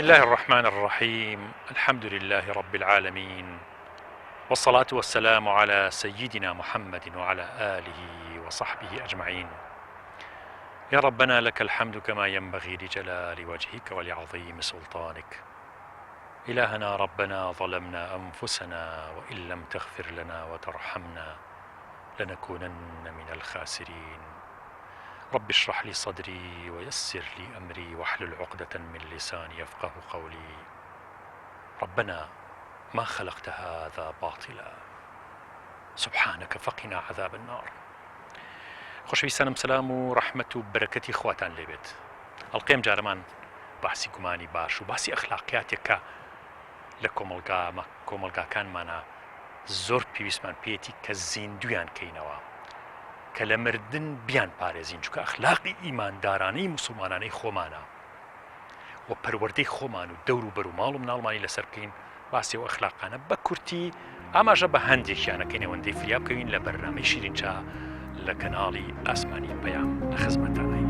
الله الرحمن الرحيم. الحمد لله رب العالمين، والصلاة والسلام على سيدنا محمد وعلى آله وصحبه أجمعين. يا ربنا لك الحمد كما ينبغي لجلال وجهك ولعظيم سلطانك. إلهنا ربنا ظلمنا أنفسنا وإن لم تغفر لنا وترحمنا لنكونن من الخاسرين. رب اشرح لي صدري ويسر لي أمري واحلل عقدة من لساني يفقه قولي. ربنا ما خلقت هذا باطلا سبحانك فقنا عذاب النار. خۆشەویستانم سلام و ڕەحمەت و بەرەکەتی خواتان لێبێت. ئەڵقەیەم جارەمان باسی گومانی باش و باسی ئەخلاقیاتێکە لە کۆمەلگاکانمانە زۆر پێویستمان پێێتی کە زیندویان کەینەوە، کە لە مردن بیان پارێزین، چونکە ئەخلاقی ئیماندارانەی موسڵمانانەی خۆمانە و پەروەردەی خۆمان و دەور و بەر و ماڵ و مناڵمانی لەسەر بکەین. باسی و ئەخلاقانە بە کورتی ئاماژە بە هەندێکیانەکەین ئەوەندەی فریا بکەوین لە بەرنامەی شیرین چا لە کەناڵی ئاسمانی پەیام لە خزمەتانەی.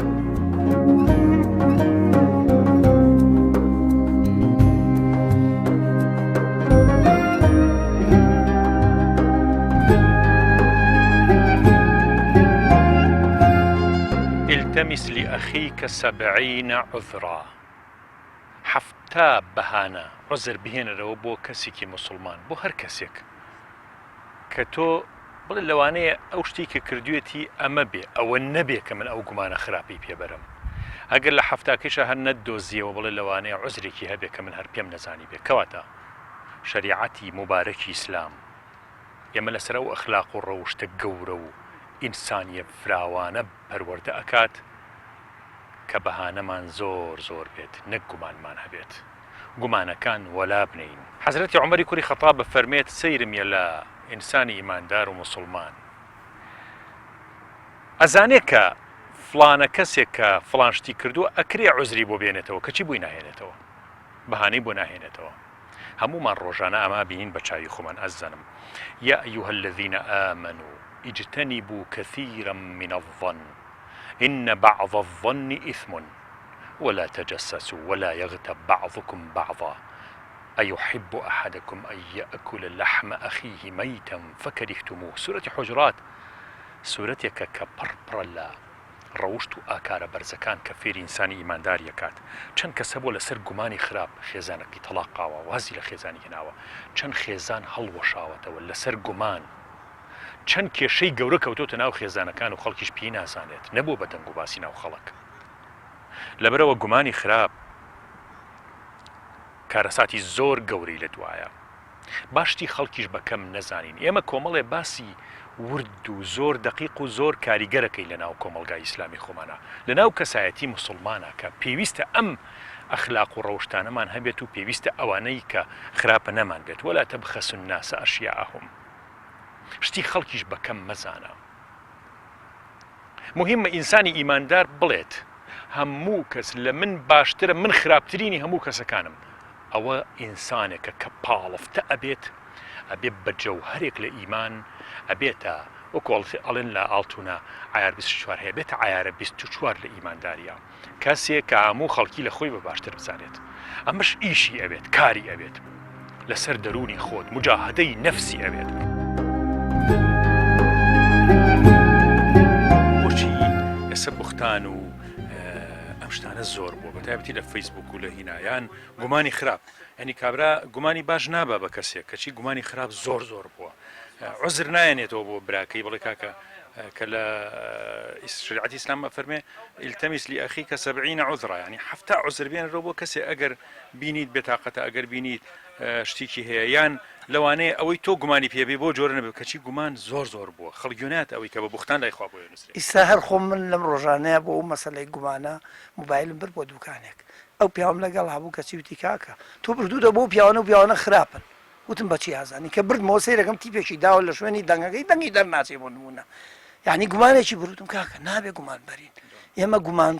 التمس لأخيك 70 عذرا. حفتا بەهانە عذر بهێنەرەوە بۆ کەسێکی موسڵمان، بۆ هەر کەسێک کە تۆ بڵێ لەوانەیە ئەو شتی کە کردوێتی ئەمە بێ، ئەوە نەبێ کە من ئەو گومانە خراپی پێبەرم. ئەگەر لە هەفتاکەیشە هەر نەدۆزیەوە بڵێ لەوانەیە عذرێکی هەبێ کە من هەر پێم نەزانی بێ. کەواتە شەریعەتی مبارەکی ئیسلام ئێمە لەسەر ئەو ئەخلاق و ڕەوشتە گەورە و ئینسانیە فراوانە پەروەردە ئەکات کە بەهانەمان زۆر بێت، نەک گومانمان هەبێت. گومانەکان وەلا بنین. حەزرەتی عومەری کوڕی خەتاب بەفەرمێت سەیرمیە لە ئینسانی ئیماندار و موسڵمان، ئەزانێ کە فڵانە کەسێک کە فڵان شتی کردووە ئەکرێ عوزری بۆ بێنێتەوە، کەچی بووی ناهێنێتەوە، بەهانەی بۆ ناهێنێتەوە. هەمومان ڕۆژانە ئەما بینین بە چاوی خۆمان. ئەزانم یا ئەیوهە الذین ئامنوا اجتنبوا كثيرا من الظن إن بعض الظن إثم ولا تجسسوا ولا يغتب بعضكم بعضا أيحب أحدكم أن يأكل لحم أخيه ميتا فكرهتموه. سورة حجرات سورتێکە کە پڕپڕە لە ڕەوشت و ئاکارە بەرزەکان کە فێری ئینسانی ئیماندار یەکات. چەند کەسە بۆ لەسەر گومانی خراپ خێزانەکەی تەلاقاوە، وازی لە خێزانی هێناوە، چەند خێزان هەڵوەشاوەتەوە لەسەر گومان، چەند کێشەی گەورە کەوتۆتە ناو خێزانەکان و خەڵکیش پێی نازانێت، نەبوو بە دەنگ و باسی ناو خەڵک. لەبەرەوە گومانی خراپ کارەساتی زۆر گەورەی لە دوایە، باشتی خەڵکیش بەکەم نەزانین. ئێمە کۆمەڵێ باسی ورد و زۆر دقیق و زۆر کاریگەرەکەی لە ناو کۆمەلگای ئیسلامی خۆمانە، لە ناو کەسایەتی موسڵمانە کە پێویستە ئەم ئەخلاق و ڕەوشتانەمان هەبێت و پێویستە ئەوانەی کە خراپە نەمان بێت. وەلا تەبخەسوا الناس ئەشیاءهم. شتی خەڵکیش بەکەم مەزانە. مهمە ئینسانی ئیماندار بڵێت هەموو کەس لە من باشترە، من خراپترینی هەموو کەسەکانم. ئەوە ئینسانێکە کە پاڵفتە ئەبێت بە جەوهەرێک لە ئیمان، ئەبێتە وەکو ئەڵێن لە ئاڵتونە عیار 24 هەیە، بێتە عیارە 24 لە ئیمانداریە. کەسێک کە هەموو خەڵکی لە خۆی بە باشتر بزانێت. ئەمەش ئیشی ئەبێت، کاری ئەبێت، لەسەر دەرونی خۆت مجاهدەی نەفسی ئەبێت. بۆچی ئێستا بوختان و ئەم شتانە زۆر بووە، بەتایبەتی لە فەیسبوک و لە هینایان گومانی خراپ، ینی کابرا گومانی باش نابە بە کەسێک، کەچی گومانی خراپ زۆر بووە. عوزر نایەنێتەوە بۆ براکەی بڵێ کاکە کە لە شریعەتی ئیسلام فەرمێ التمس لأخيك 70 عذرا، ینی هەفتا عوزر بێنەرەوە بۆ کەسێک ئەگەر بینیت بێتاقەتە، ئەگەر بینیت شتێکی هەیە یان لەوانەیە ئەوەی تۆ گومانی پێبێ بۆ جۆرە نەبێت، کەچی گومان زۆر بووە. خەڵگیونات ئەوەی کە بە بوختان لای خوا بۆ نووسێت. ئیستا هەر خۆم من لەم ڕۆژانەیە بۆ ئەو مەسەلەی گومانە موبایلم بر بۆ دوکانێک، ئەو پیاوم لەگەڵ هەبوو کەچی وتی کاکە تۆ بردوودە بۆ پیاوانە و پیاوانە خراپن. وتم بەچی ئازانی کە بردمەوە سەیرەکەم تیپێکی داوە لە شوێنی دەنگەکەی دەنگی دەرناچێ بۆ نمونە، یعنی گومانێکی بردوم کاکە نابێ گومان بەرین. ئێمە گومان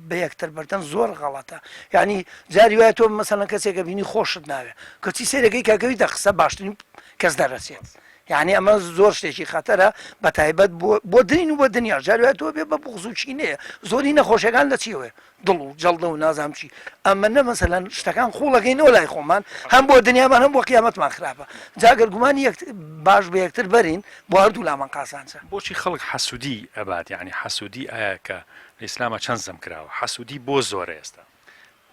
بە یەکتر بەردەن زۆر غەڵەتە. یعنی جاری وایە تۆ مەسەڵەن کەسێکە بینی خۆشت ناوێ، کەچی سەیرەکەی کاکەوی دەخسە باشترین کەس دەرەچێت. یعنی ئەمە زۆر شتێکی خەتەرە بە تایبەت بۆ دین و بۆ دنیا جاروێت تۆ بێ بە بغز و چینەیە زۆری نەخۆشیەکان لە چیوێ دڵ و جەڵدە و نازام چی ئەمە نە مەسەلەن شتەکان خۆڵەکەینەوە لای خۆمان هەم بۆ دنیامان هەم بۆ قیامەتمان خراپە جاگەر گومانی باش بە یەکتر بەرین بۆ هەردوو لامان قاسانچە بۆچی خەڵک حەسوودی ئەبات یعنی حەسوودی ئایا کە لە ئیسلامە چەند زەم کراوە حەسوودی بۆ زۆرە ئێستا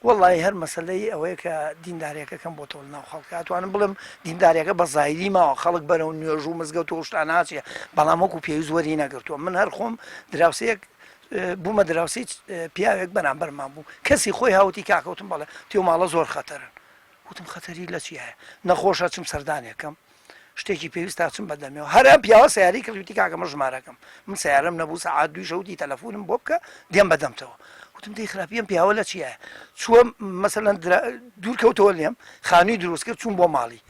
وڵی هەر مەسلەی ئەوەیە کە دینداریەکەکەم بۆ تۆڵ ناو خەڵک ئەتوانم بڵم دینداریەکە بە زایری ماوە خەڵک بەرەو نوێژ و مزگەوت و شتان ناچێ بەڵام وەکو پێویست وەری نەگرتووە من هەر خۆم دراوسەیەک بوومە دراوسی پیاوێک بەرامبەرمان بوو کەسی خۆی هاوتی کاکەوتم بەڵێ تێ ماڵە زۆر خەتەرن وتم خەتەری لە چیە نەخۆشە چم سەردانێکم شتێکی پێویست تا چم بەدەمێەوە هەرە پیاوە سیاری کردوتی کاکەمە ژمارەکەم من سیارم نەبوو سەعات دوی شەوتی تەلەفۆنم بۆ بکە دێم بەدەمتەوە وتم دەی خراپیم پیاوە لە چیە چووە مەسەلەن دوور کەوتەوە لێم خانووی دروست کرد چوون بۆ ماڵی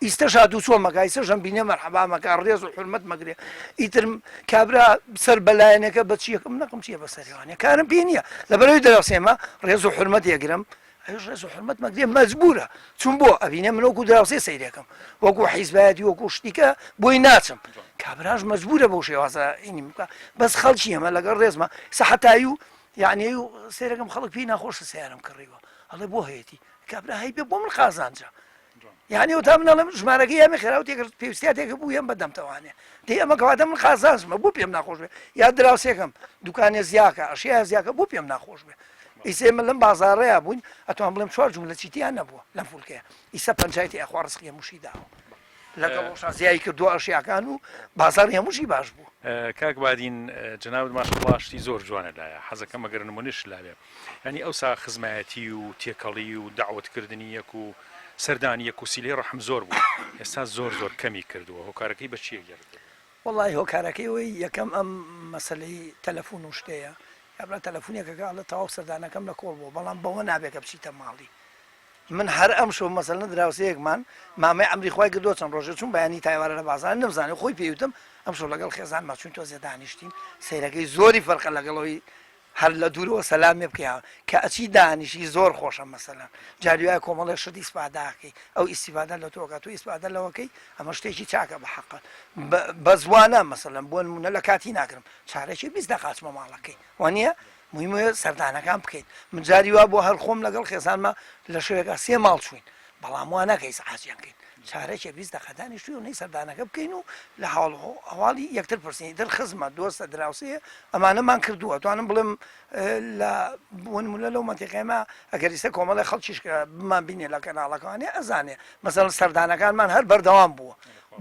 ئیستا شادوو چۆ مەکە ئیسەژەم بینێ مەرحەبا مەکە ڕێز و حرمەت مەگرێ ئیترم کابرا سەر بەلایەنەکە بە چیەکەم نەقم چیە بەسەریوانە کارم پێ نییە لەبەرەوەی دراوسێمە ڕێز و حرمەت یەگرم ئەوش ڕێز و حرمەت مەگرێ مەجبورە چون بۆ ئەبینێ من وەکو دراوسێ سەیرەکەم وەکو حیزبایەتی وەکو شتیکە بۆی ناچم کابراش مەجبورە بۆ شێوازە ئینی بکە بەس خەڵکی ئەمە لەگەڵ ڕێزمە سەحەتایی و یعنی سێرەکەم خەڵک پێی ناخۆشە سیارم کڕیوە ئەڵێ بۆ هەیەی کابرا هەی بێ بۆ من خازانجا یعنی و تا منەڵم ژمارەکەی ئەمە خێراوت تێکرد پێویستیاتێکە بوو ێم بەدەمتەوانێ دەی ئەمە کەواتە من خازانژمە بوو پێم ناخۆش بێ یا دراوسێکم دوکانێ زیاکە ئەشیا زیاکە بوو پێم ناخۆش بێ ئیسێ من لەم بازاڕەیە بووین ئەتوان بڵێم چوار جوملە چیتیان نەبووە لەم فولکەیە ئیسە پەنجایەتی ئەخوا ڕزقی هەمووشی داوە لەگەڵ ڕۆژازیایی کردووە ئەشیاکان و بازاڕی هەمووشی باش بوو کاک بادین جناب ماشڵاشتی زۆر جوانە لایە حەزەکەم ئەگەر نمونەش لابێ ینی ئەوسا خزمایەتی و تێکەڵی و داوەتکردنی یەک و سەردانی یەک و سیلەی ڕەحم زۆر بوو ئێستا زۆر کەمی کردووە هۆکارەکەی بە چیە گەرد وڵی هۆکارەکەی وی یەکەم ئەم مەسلەی تەلەفۆن و شتەیە کابرا تەلەفۆنێکەکە لە تەواو سەردانەکەم لە کۆڵ بوو بەڵام بەوە نابێکە بچیتە ماڵی من هەر ئەم شۆ مەسەلە دراوسەیەکمان مامەی ئەمری خوای کردو چەند ڕۆژە چون بەیانی تایوارە لە بازان نەمزانێ خۆی پێوتم ئەم شۆ لەگەڵ خێزان ماچون تۆ زێ دانیشتین سیرەکەی زۆری فەرقە لەگەڵەوەی هەر لە دوورەوە سەلامێ بکەیان کە ئەچی دانیشی زۆر خۆشە مەسەلەن جاریوایە کۆمەڵێ شت ئیسپاداکەی ئەو ئیسیفادە لە تۆکە تو ئیسپادە لەوەکەی ئەمە شتێکی چاکە بە حەقە بە زوانە مەسەلەن بۆ نمونە لە کاتی ناگرم چارەکی 20 دقاچمە ماڵەکەی وانە مهمە سەردانەکان بکەیت من جاری وا بۆ هەر خۆم لەگەڵ خێزانمە لە شوێکە 3 ماڵ چوین بەڵام وان نەکەی سەعاتیانکەین چارەکێ 20 دقەدانی شوی و نەی سەردانەکە بکەین و لە هەواڵی یەکتر پرسیین در خزمە دۆستە دراوسەیە ئەمانەمان کردووە توانم بڵم لە بۆنمونە لەو مەتیقێمە ئەگەر ئیسە کۆمەڵی خەڵکیش بمان بینێ لە کەناڵەکانێ ئەزانێ مەسەڵەن سەردانەکانمان هەر بەردەوام بووە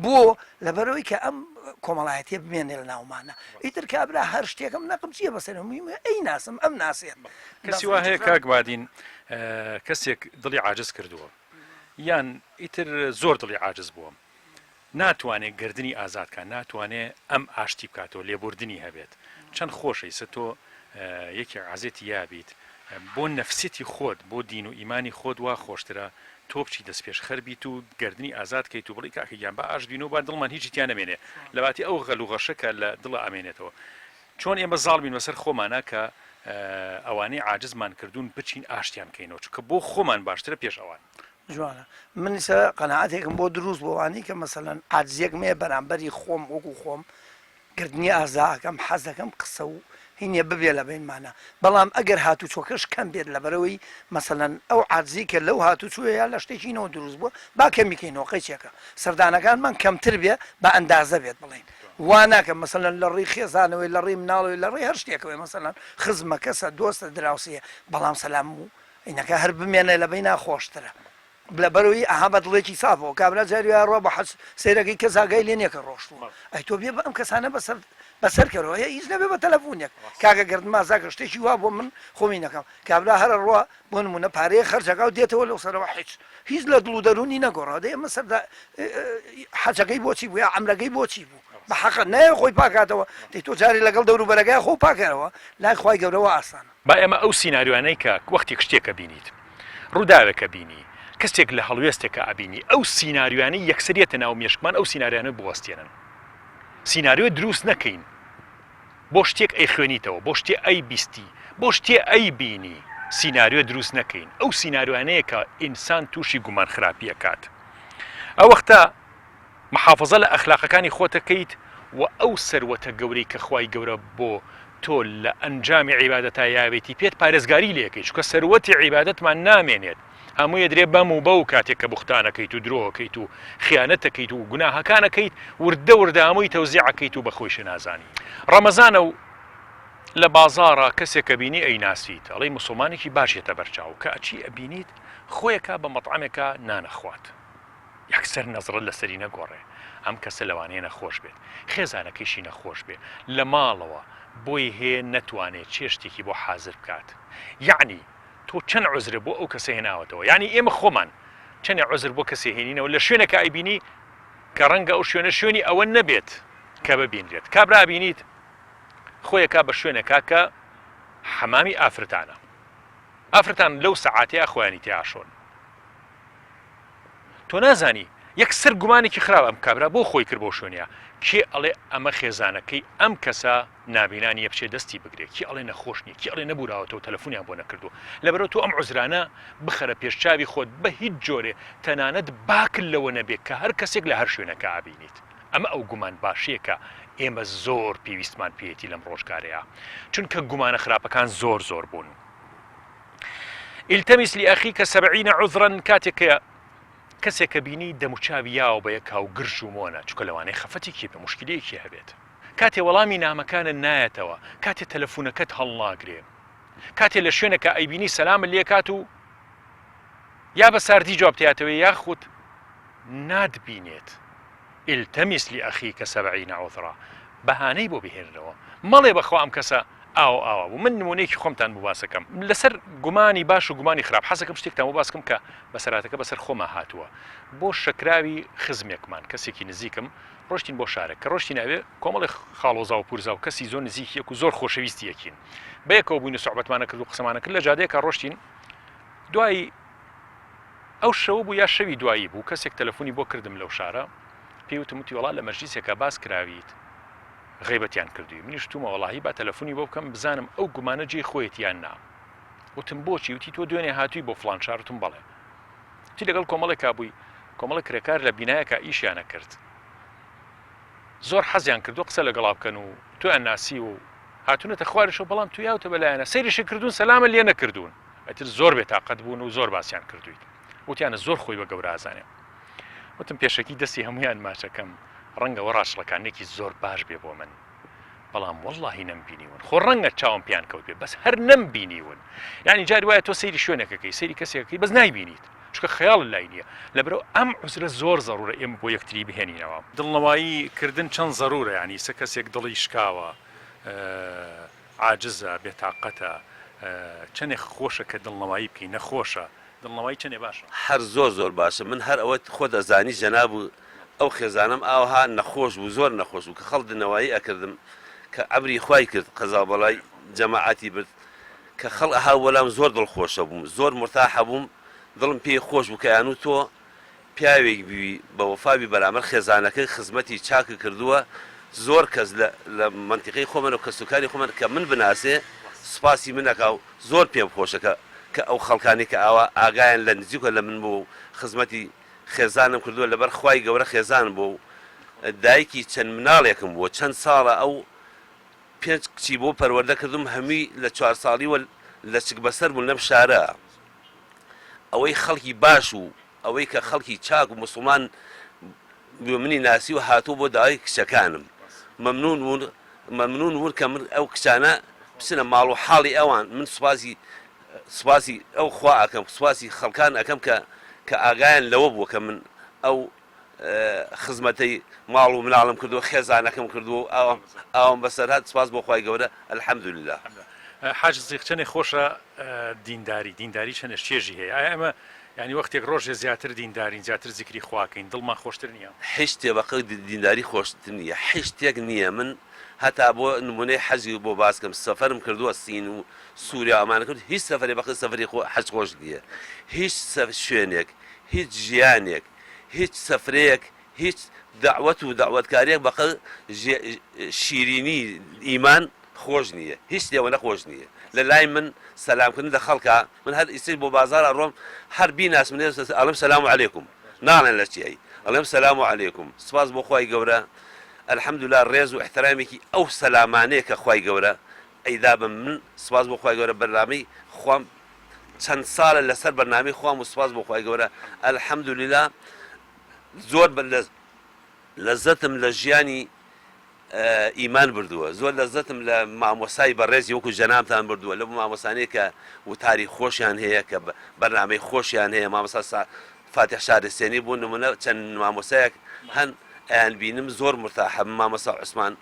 بۆ لەبەرەوەی کە ئەم کۆمەڵایەتیە بمێنێ لە ناومانە ئیتر کابرا هەر شتێکم نەقم چییە بەسەر ئەی ناسم ئەم ناسێت کەسی وا هەیە کاک بادین کەسێک دڵی عاجز کردووە یان ئیتر زۆر دڵی عاجز بووە ناتوانێت گردنی ئازادکە ناتوانێت ئەم ئاشتی بکاتەوە لێبوردنی هەبێت چەند خۆشەی سە تۆ یەکی عازێتی یابیت بۆ نەفسێتی خۆت بۆ دین و ئیمانی خۆت وا خۆشترە تۆ بچی دەست پێش خەربیت و گردنی ئازادکەیت و بڵی کاکەگیان بە ئاش بین و با دڵمان هیچی تیان نەمێنێ لەباتی ئەو غەلوغەشەکە لە دڵە ئەمێنێتەوە چۆن ئێمە زاڵبین بەسەر خۆمانە کە ئەوانەی عاجزمان کردوون بچین ئاشتیان بکەینەوە چونکە بۆ خۆمان باشترە پێش ئەوان جوانە من قەنەعەتێکم بۆ دروست بۆوانی کە مەسەلەن عاجزێک مێ بەرامبەری خۆم وەکو خۆم گردنی ئازاکەم حەزەکەم قسە و هینێ ببێ لە بینمانە بەڵام ئەگەر هاتوو چۆکەش کەم بێت لەبەرەوەی مەسەلەن ئەو عاجزی کە لەو هاتوو چووەیە لە شتێکینەوە دروست بووە با کەمیکەینەوە قەیچێکە سەردانەکانمان کەمتر بێ بە ئەندازە بێت بڵین واناکە مەسەلەن لە ڕێی خێزانەوەی لە ڕێی مناڵەوەی لە ڕێی هەر شتێکەوەی مەسەلەن خزمە کەسە دۆستە دراوسەیە بەڵام سەلام و ئینەکە هەر بمێنە لە بینە خۆشترە لەبەرەوەی ئەها بە دڵێکی سافەوە کابرا جاریوە ڕۆ بە حەج سیرەکەی کە زاگای لێ نیەکە ڕۆشتووە ئەی تۆ بێ بە ئەم کەسانە بەسەر کەرەوە هیچ نەبێ بە تەلەفۆنێک کاکە گردما زاکە شتێکی وا بۆ من خۆمی نەکەم کابرا هەرە ڕۆ بۆ نمونە پارەیە خەرجەکە و دێتەوە لەو سەرەوە هیچ لە دڵ و دەرونی نەگۆڕا دەی ئەمە سەردا حەجەکەی بۆچی بوو یا عەمرەکەی بۆچی بوو بە حەقە نایە خۆی پاکاتەوە دەی تۆ جارێ لەگەڵ دەوروبەرەکەی خۆ پاکەرەوە لای خوای گەورەوە ئاسانە با ئێمە ئەو سیناریوانەی کە وەختێک شتێکە بینیت ڕووداوێکە بینی کەسێک لە هەڵوێستێکە ئابینی ئەو سیناریوانەی یەکسەرێتە ناو مێشکمان ئەو سیناریانە بوەستێنن سیناریۆ دروست نەکەین بۆ شتێک ئەی خوێنیتەوە بۆ شتێ ئەی بیستی بۆ شتێ ئەی بینی سیناریۆ دروست نەکەین ئەو سیناریوانەیە کە ئینسان تووشی گومان خراپیە کات ئەو وەختە محافظە لە ئەخلاقەکانی خۆتەکەیت و ئەو سەروەتە گەورەی کە خوای گەورە بۆ تۆ لە ئەنجامی عیبادەتە یاوێتی پێت پارێزگاری لەکەی چکە سەروەتی عیبادەتمان نامێنێت هەموویە درێ بەم و بەو کاتێک کە بوختانەکەیت و درۆەکەیت و خیانەتەکەیت و گوناهەکانەکەیت وردە وردە هەمووی تەوزیعەکەیت و بەخۆیش نازانی ڕەمەزانە و لە بازاڕە کەسێکە بینی ئەی ناسیت ئەڵەی مسلمانێکی باشێتە بەرچاو کە ئەچی ئەبینیت خۆیەکە بە مەطعمێکە نانەخوات یەکسەر نەزرت لەسەری نەگۆڕێ ئەم کەسە لەوانەیە نەخۆش بێت خێزانەکەیشی نەخۆش بێت لە ماڵەوە بۆی هەیە نەتوانێت چێشتێکی بۆ حازر بکات یعنی تۆ چەند عوزرە بۆ ئەو کەسە هێناوەتەوە یعنی ئێمە خۆمان چەند عوزر بۆ کەسێ هێنینەوە لە شوێنەکە ئایبینی کە ڕەنگە ئەو شوێنە شوێنی ئەوە نەبێت کە ببینرێت کابرا بینیت خۆیەکە بە شوێنەکە کە حەمامی ئافرەتانە ئافرەتان لەو سەعاتەیە خۆیانی تێعاشۆن تۆ نازانی یەکسەر گومانێکی خراپ ئەم کابرا بۆ خۆی کرد بۆ شوێنە کێ ئەڵێ ئەمە خێزانەکەی ئەم کەسە نابینانی بچێ دەستی بگرێت کی ئەڵێ نەخۆش نیە کی ئەڵێ نەبووراوەتەوە تەلەفۆنیان بۆ نەکردو لەبەرەوە تۆ ئەم عوزرانە بخەرە پێشچاوی خۆت بە هیچ جۆرێ تەنانەت باکل لەوە نەبێت کە هەر کەسێک لە هەر شوێنەکە ئابینیت ئەمە ئەو گومان باشیەکە ئێمە زۆر پێویستمان پێێتی لەم ڕۆژگارەیە چونکە گومانە خراپەکان زۆر بوون التەمیس لأخیکە 70 عذرا کاتێکە کەسێکە بینی دەموچاوی یاوە بە یەک و گرژ و مۆنە چکە لەوانەیە خەفەتێکی بە مشکلەیەکی هەبێت کاتێ وەڵامی نامەکانە نایەتەوە کاتێ تەلەفۆنەکەت هەڵناگرێ کاتێ لە شوێنەکە ئەیبینی سەلامە لێ کات و یا بە ساردی جوابتیاتەوە یاخود نادبینێت التەمیس لأخیکە 70 عذرا بەهانەی بۆ بهێنرەوە مەڵێ بەخوا ئەم کەسە ئاوا بوو من نمونەیەکی خۆمتان بۆ باسەکەم لەسەر گومانی باش و گومانی خراپ حەزەکەم شتێکتان بۆ باسکەم کە بەسەراتەکە بەسەر خۆما هاتووە بۆ شەکراوی خزمێکمان کەسێکی نزیکم ڕۆشتین بۆ شارێک کە ڕۆشتی ناوێ کۆمەڵی خاڵۆزا و پورزا و کەسی زۆر نزیکیەک و زۆر خۆشەویستیەکین بەیەکەوە بووین و سوحبەتمانە کرد و قسەمانە کرد لە جادەیەکە ڕۆشتین دوایی ئەو شەو بوو یا شەوی دوایی بوو کەسێک تەلەفۆنی بۆ کردم لەو شارە پێوتم وتی وەڵا لە مەجلیسێکە باس کراویت غیبەتیان کردووی منیش تومە وەڵاهی با تەلەفۆنی بۆ بکەم بزانم ئەو گومانە جێی خۆیەتیان نا وتم بۆچی وتی تۆ دوێنێ هاتووی بۆ فڵان شارتم بەڵێ تی لەگەڵ کۆمەڵێکا بووی کۆمەڵە کرێکار لە بینایەکە ئیشیانە کرد زۆر حەزیان کردو قسە لەگەڵا بکەن و تۆیان ناسی و هاتوونەتە خوارشەوە بەڵام تو یاوتە بەلایەنە سەیریشی کردوون سەلامە لێ نەکردوون ئەتر زۆر بێتاقەت بوون و زۆر باسییان کردویت وتیانە زۆر خۆی بە گەورە ئازانێ وتم پێشەکی دەستی هەمویان ماچەکەم ڕەنگەوە ڕاشڵەکانێکی زۆر باش بێ بۆ من بەڵام وەڵڵاهی نەمبینیون خۆ ڕەنگە چاوم پیان کەوت بێ بەس هەر نەمبینیون یعنی جاری وایە تۆ سەیری شوێنەکەکەی سەیری کەسێکەکەی بەس نایبینیت چکە خەیاڵ لای نییە لەبەرەوە ئەم عوزرە زۆر زەڕورە ئێمە بۆ یەکتری بهێنینەوە دڵنەوایی کردن چەند زەڕورە ینی سە کەسێک دڵی شکاوە عاجزە بێتاقەتە چەندێک خۆشە کە دڵنەوایی بکەی نەخۆشە دڵنەوەی چەندێ باشە هەر زۆر باشە من هەر ئەوە خۆ دەزانی جەناب و ئەو خێزانم ئاوها نەخۆش بوو زۆر نەخۆش بوو کە خەڵ دنەوایی ئەکردم کە ئەبری خوای کرد قەزا بەڵای جەماعەتی برد کە خەڵ ئەها وەلام زۆر دڵخۆشە بووم زۆر مرتاحە بووم دڵم پێی خۆش بوو کە یان و تۆ پیاوێک بوی بە وەفاوی بەرامبەر خێزانەکەی خزمەتی چاکە کردووە زۆر کەس لە منتیقەی خۆمە و کەسوکاری خۆمە کە من بناسێ سپاسی منەکە و زۆر پێم خۆشەکە کە ئەو خەڵکانی کە ئاوا ئاگایان لە نزیکە لە من بوو خزمەتی خێزانم کردووە لەبەر خوای گەورە خێزان بوو دایکی چەند مناڵێکم بووە چەند ساڵە ئەو 5 کچی بۆ پەروەردە کردم هەمووی لە 4 ساڵیوە لە چک بەسەر بوون لەم شارە ئەوەی خەڵکی باش و ئەوەی کە خەڵکی چاک و مسلمان منی ناسی و هاتوو بۆ داوای کچەکانم مەمنون بوون کە من ئەو کچانە بچنە ماڵ و حاڵی ئەوان من سوپاسی ئەو خوا ئەەکەم سوپاسی خەڵکان ئەەکەم کە ئاگایان لەوە بووە کە من ئەو خزمەتەی ماڵ و مناڵم کردو خێزانەکەم کردو ئەوم بەسەر هات سپاس بۆ خوای گەورە الحەمدولله حاج زیق چەندێ خۆشە دینداری چەندە شێژی هەیە ئایا ئەمە ینی وەختێک ڕۆژێ زیاتر دیندارین زیاتر زیکری خواکەین دڵمان خۆشتر نییە هیچ شتێبەقە دینداری خۆشتر نییە هیچ شتێک نییە من هەتا بۆ نمونەی حەزی بۆ باسکەم سەفەرم کردووە سین و سووریا ئەمانە کرد هیچ سەفەرێ بەقە سەفەری حەج خۆش نییە هیچ شوێنێک هیچ ژیانێک هیچ سەفرەیەک هیچ دعوەت و داوەتکاریەک بەقە شیرینی ئیمان خۆش نییە هیچ لێوە نەخۆش نییە لە لای من سەلامکردن لە خەڵکە من هەر ئیستی بۆ بازارە ڕۆم هەر بیناس من ئەڵێم سەلام عەلەیکوم ناڵێن لە چیایی ئەڵێم سەلام عەلەیکوم سپاس بۆ خوای گەورە الحەمدولله ڕێز و احترامێکی ئەو سەلامانەیە کە خوای گەورە ئەیدا بم من سپاس بۆ خوای گەورە بەرنامەی خوام چەند ساڵە لەسەر بەرنامەی خوام و سپاس بۆ خوای گەورە الحەمدولله زۆر لەزەتم لە ژیانی ئیمان بردووە زۆر لەزەتم لە مامۆسای بەڕێزی وەکو جەنابتان بردووە لە مامۆسانەیە کە وتاری خۆشیان هەیە کە بەرنامەی خۆشیان هەیە مامۆستا فاتح شارستێنی بوون نمونە چەند مامۆسایەک هەن ئەیان بینم زۆر مرتاحم مامۆستا عوسمان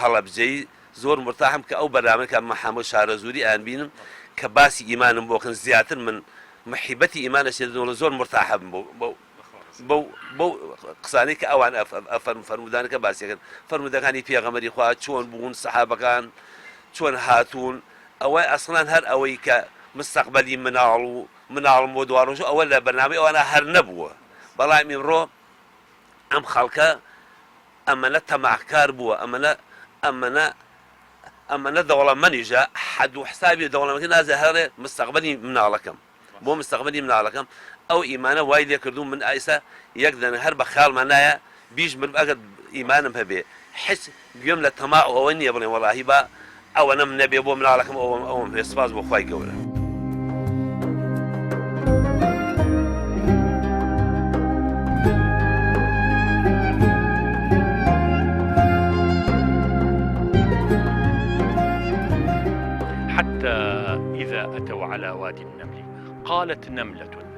هەڵەبجەی زۆر مرتاحم کە ئەو بەرنامە کە محەممەد شارەزووری ئەیان بینم کە باسی ئیمانم بۆکەن زیاتر من محیبەتی ئیمانە شێدەوە زۆر مرتاحم بەو قسانەی کە ئەوان فەرمودانەکە باسیەکەن فەرمودەکانی پێغەمبەری خوا چۆن بوون سەحابەکان چۆن هاتوون ئەوەی ئەسڵان هەر ئەوەی کە مستەقبەلی مناڵم بۆ دوا ڕۆژ ئەوە لە بەرنامەی ئەوانە هەر نەبووە بەڵام ئیمڕۆ ئەم خەڵکە ئەمەنە تەماحکار بووە ئەمەنە دەوڵەمەنیژە حەد و حسابی دەوڵەمەکە نازە هەرێ مستەقبەلی مناڵەکەم بۆ مستەقبەلی مناڵەکەم ئەو ئیمانە وای لێ کردوون من ئایسا یەک دەنە هەر بە خیاڵمان نایە بیش من ئەگەر ئیمانم هەبێ حس گوێم لە تەماع ئەوە نییە بڵێن وەڵاهی بە ئەوەنەم نەبێ بۆ مناڵەکەم ئەوم پێ سپاس بۆ خوای گەورە حتى إذا أتوا على وادي النمل قالت نملة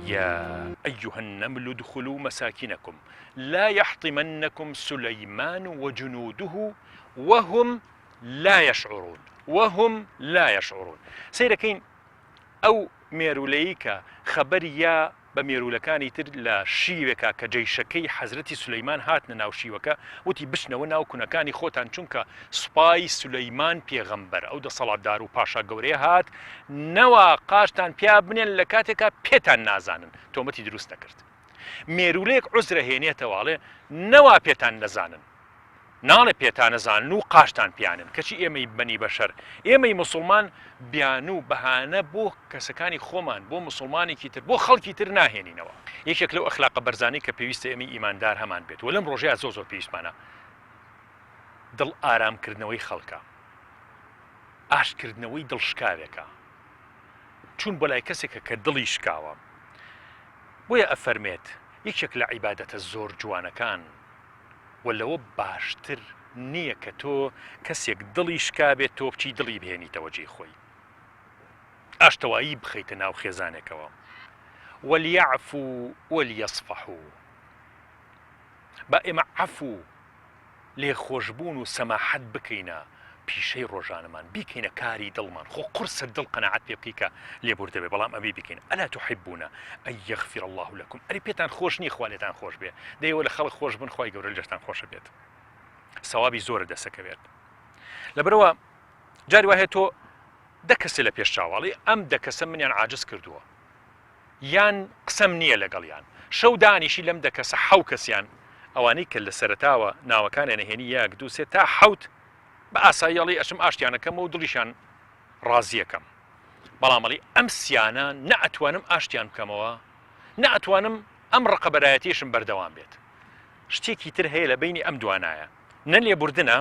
يا أيها النمل ادخلوا مساكنكم لا يحطمنكم سليمان وجنوده وهم لا يشعرون سيركين أو ميروليك خبريا بميرولكاني تر لا شيوكا كجيشكي حزرتي سليمان هاتنا ناو شيوكا وتي بشنەوە ناو کونەکانی خۆتان چونکە سوپای سولەیمان پێغەمبەر ئەو دەسەڵاتدار و پاشا گەورەیە هات نەوە قاشتان پیا بنێن لە کاتێکا پێتان نازانن تۆمەتی دروست نەکرد مێرولەیەک عوزرە هێنێتەواڵێ نەوا پێتان نەزانن ناڵێ پێتان نەزانن و قاشتان پیانن کەچی ئێمەی بەنی بەشەر ئێمەی مسلمان بیان و بەهانە بۆ کەسەکانی خۆمان بۆ مسلمانێکی تر بۆ خەڵکی تر ناهێنینەوە یەکێک لەو ئەخلاقە بەرزانەی کە پێویستە ئێمەی ئیماندار هەمان بێت و لەم ڕۆژەیە زۆر پێویستمانە دڵ ئارامکردنەوەی خەڵکە ئاشکردنەوەی دڵشکاوێکە چون بۆ لای کەسێکە کە دڵی شکاوە بۆیە ئەفەرمێت یەکێک لە عیبادەتە زۆر جوانەکان وەلەوە باشتر نییە کە تۆ کەسێک دڵی شکابێت تۆ بچی دڵی بهێنیتەوە جێی خۆی ئاشتەوایی بخەیتە ناو خێزانێکەوە وەلیعفو وەلیەصفەحو با ئێمە عەفو لێخۆشبوون و سەماحەت بکەینە پیشەی ڕۆژانەمان بیکەینە کاری دڵمان خۆ قورسە دڵ قەناعەت پێ بکەی کە لێبور دەبێ بەڵام ئەبێ بکەین ئەلا تحبون ئەن یەغفر الله لەکم ئەری پێتان خۆش نییە خوا لێتان خۆش بێ دەیەوە لە خەڵک خۆش بن خوای گەورە لەشتان خۆشە بێت سەوابی زۆرە دەسەکەوێت لەبەرەوە جاری وایە تۆ دە کەسە لە پێش چاوەڵی ئەم دە کەسە منیان عاجز کردووە یان قسەم نییە لەگەڵیان شەو دانیشی لەم دە کەسە حەو کەسیان ئەوانەی کە لە سەرەتاوە ناوەکانە نەهێنی یەک دوو سێ تا حەوت بە ئاساییەڵی ئەشم ئاشتیانەکەم و دڵیشان ڕازیەکەم بەڵامەڵی ئەم سیانە نەئەتوانم ئاشتیان بکەمەوە نەئەتوانم ئەم ڕقەبەرایەتیشم بەردەوام بێت شتێکی تر هەیە لە بینی ئەم دوانایە نە لێبوردنە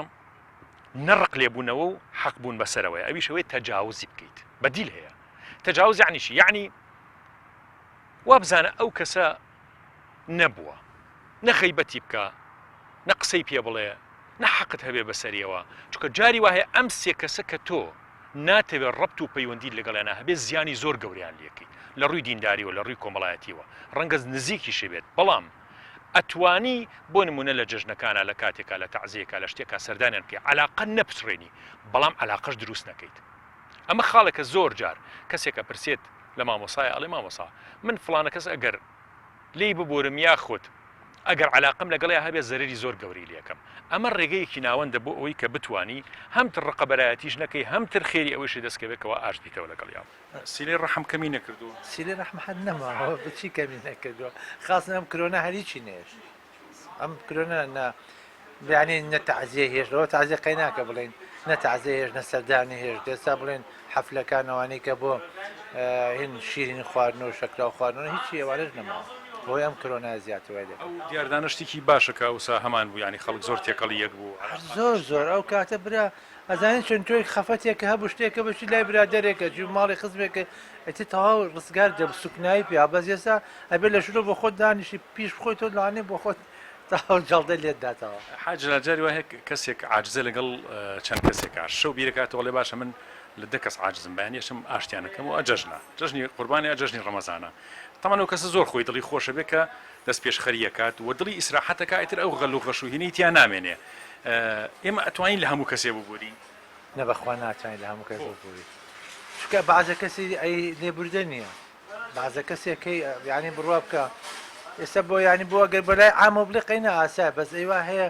نەڕق لێبوونەوە و حەق بوون بەسەرەوەی ئەوی شەوەی تەجاوزی بکەیت بەدیل هەیە تەجاوز یعنیشی یعنی وا بزانە ئەو کەسە نەبووە نەخەیبەتی بکە نە قسەی پێ بڵێ نەحەقت هەبێ بەسەریەوە چونکە جاری وایە ئەم سێ کەسە کە تۆ ناتەوێت ڕەبت و پەیوەندی لەگەڵیانە هەبێ زیانی زۆر گەوریان لێکەی لە ڕووی دینداریەوە لە ڕووی کۆمەڵایەتیەوە ڕەنگە نزیکیشی بێت بەڵام ئەتوانی بۆ نمونە لە جەژنەکانە لە کاتێکا لە تەعزیەکە لە شتێکا سەردانیان بکەی عەلاقە نەپسڕێنی بەڵام عەلاقەش دروست نەکەیت ئەمە خاڵێکە زۆر جار کەسێکە پرسێت لە مامۆسایە ئەڵێ مامۆسا من فڵانە کەس ئەگەر لێی ببورم یاخود ئەگەر علاقم لەگەڵیا هەبێت زەرری زۆر گەوری لێکم ئەمە ڕێگەیەکی ناوەندە بۆ ئەوەی کە بتوانی هەمتر ڕقەبەرایەتیش نەکەی هەمتر خێری ئەوەشی دەستکەوێتەوە ئاش بیتەوە لەگەڵیا سیلێ ڕەحم کەمی نەکردووە سیلێ ڕەحمەت نەماوە بچی کەمی نەکردووە خاصن ئەم کرۆنە هەریچی نێش ئەم کرۆنە یعنی نە تەعزیە هێشتەوە تەعزیە قەی ناکە بڵێن نە تەعزیە هێش نە سەردانی هێش دێستا بڵێن حەفلەکانەوەی کە بۆ هین شیرین خواردن و شەکرا و خواردنەوە هیچی ئێوارەش نەماوە بۆی ئەم کۆرۆنا زیاتر دێت ئەو دیاردانە شتێکی باشەکە وسا هەمان بوو ینی خەڵک زۆر تێکەڵی یەک بوو زۆر ئەو کاتە برا ئەزانین چۆن تۆی خەفەتێکە هەبوو شتێکە بەشی لای برادێکە جو ماڵی خزمێکە ئەتی تەواو ڕزگار دە سوکنایی پێ بەس ئێستا ئەبێ لە شورۆ بۆ خۆت دانیشی پیش بخۆی تۆ لەوانێ بۆ خۆت تاو جەڵدە لێت داتەوە حاجە جاری وایە کەسێک عاجزە لەگەڵ چەند کەسێکە شەو بیرەکاتەوە لێ باشە من لە دە کەس عاجزم بەیانیشم ئاشتیانەکەم و ئەجەژنە جژنی قوربانی ئەجەژنی ڕەمەزانە تەمەەوە کەسە زۆر خۆی دڵی خۆشە بێ کە دەست پێش خەریەکات و دڵی ئیسراحەتەکە ئیتر ئەو غەل و غەشوهینەی تیان نامێنێ ئێمە ئەتوانین لە هەموو کەسێ ببووری نەبەخوا ناتوانین لە هەموو کەس ببووری چکە بەعزە کەسی ئەی لێبوردە نییە بەعزە کەسێکەکەی یعنی بڕوا بکە ئێستا بۆ ینی بۆ گەر بەلای ئامۆ بڵێ قەینە ئاسا بەس ئەیوا هەیە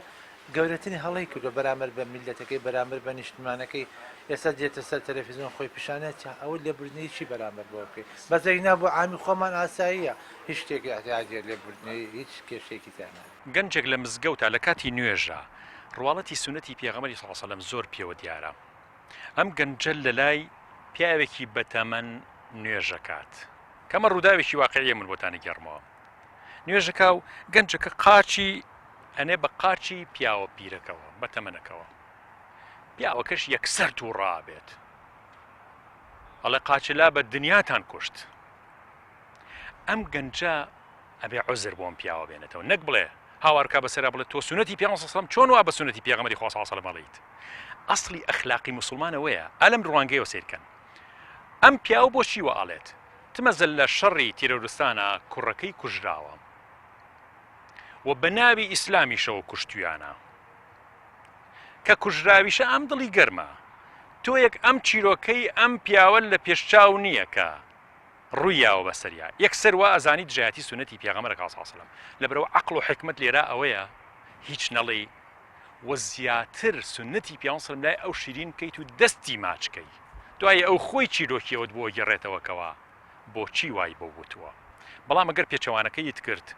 گەورەترین هەڵی کردو بەرامبەر بە میلەتەکەی بەرامبەر بە نیشتمانەکەی ئێستا دێتە سەر تەلەڤیزیۆن خۆی پیشانە ئەوە لێبوردنی چی بەرامبەر بۆ بکەی بەزەینا بۆ ئامی خۆمان ئاساییە هیچ شتێکی ئاجێ لێبوردنی هیچ کێشێکی تیانە گەنجێک لە مزگەوتە لە کاتی نوێژە ڕواڵەتی سونەتی پێغەمبەری صلی الله علیه و سلم زۆر پێوە دیارە ئەم گەنجە لە لای پیاوێکی بەتەمەن نوێژەکات کەمە ڕووداوێکی واقعیە من بۆتانی گەڕمەوە نوێژەکە و گەنجەکە قاچی ئەنێ بە قاچی پیاوە پیرەکەەوە بەتەمەنەکەەوە پیاوەکەش یەکسەر توو ڕابێت ئەڵێ قاچلا بە دنیاتان کوشت ئەم گەنجە ئەبێ عوزر بۆم پیاوە بێنێتەوە نەک بڵێ هاوارکە بەسەرا بڵێت تۆ سونەتی پێغەمبەر صلی الله علیه و سلم چۆن وا بە سونەتی پێغەمبەری خوا صلی الله علیه و سلم بڵیت ئەسڵی ئەخلاقی موسڵمانەوەیە ئەلەم ڕوانگەیەوە سیرکەن ئەم پیاو بۆ چیوە ئاڵێت تمەزل لە شەڕی تیرۆریستانە کوڕەکەی کوژراوە و بە ناوی ئیسلامیشەوە کوشتویانە کە کوژراویشە ئەم دڵی گەرمە تۆ یەک ئەم چیرۆکەی ئەم پیاوە لە پێشچاو نییە کە ڕوویاوە بەسەریا یەکسەر وا ئەزانی دژایەتی سونەتی پێغەمبەر صلی الله علیه و سلم لەبەرەوە عەقڵ و حکمت لێرە ئەوەیە هیچ نەڵێ و زیاتر سونەتی پێغەمبەر صلی الله علیه و سلم لای ئەو شیرین بکەیت و دەستی ماچکەی دوای ئەو خۆی چیرۆکیەوەت بۆ گەڕێتەوە کەوا بۆچی وای بۆ وتووە بەڵام ئەگەر پێچەوانەکەیت کرد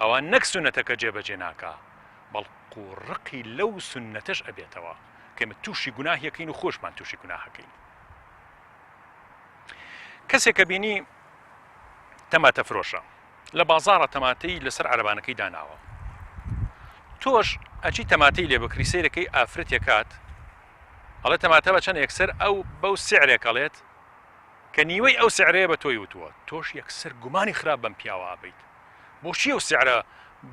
ئەوە نەک سونەتەکە جێبەجێ ناکا بەڵکو ڕقی لەو سونەتەش ئەبێتەوە کەمە تووشی گوناهیەکەین و خۆشمان تووشی گوناهەکەین کەسێکە بینی تەماتە فرۆشە لە بازاڕە تەماتەی لەسەر عەرەبانەکەی داناوە تۆش ئەچی تەماتەی لێ بکری سەیرەکەی ئافرەتێکات ئەڵێ تەماتە بە چەند یەکسەر ئەو بەو سعرێک ئەڵێت کە نیوەی ئەو سعرەیە بە تۆی وتووە تۆش یەکسەر گومانی خراپ بەم پیاوە ئابیت بۆچی ئەو سعرە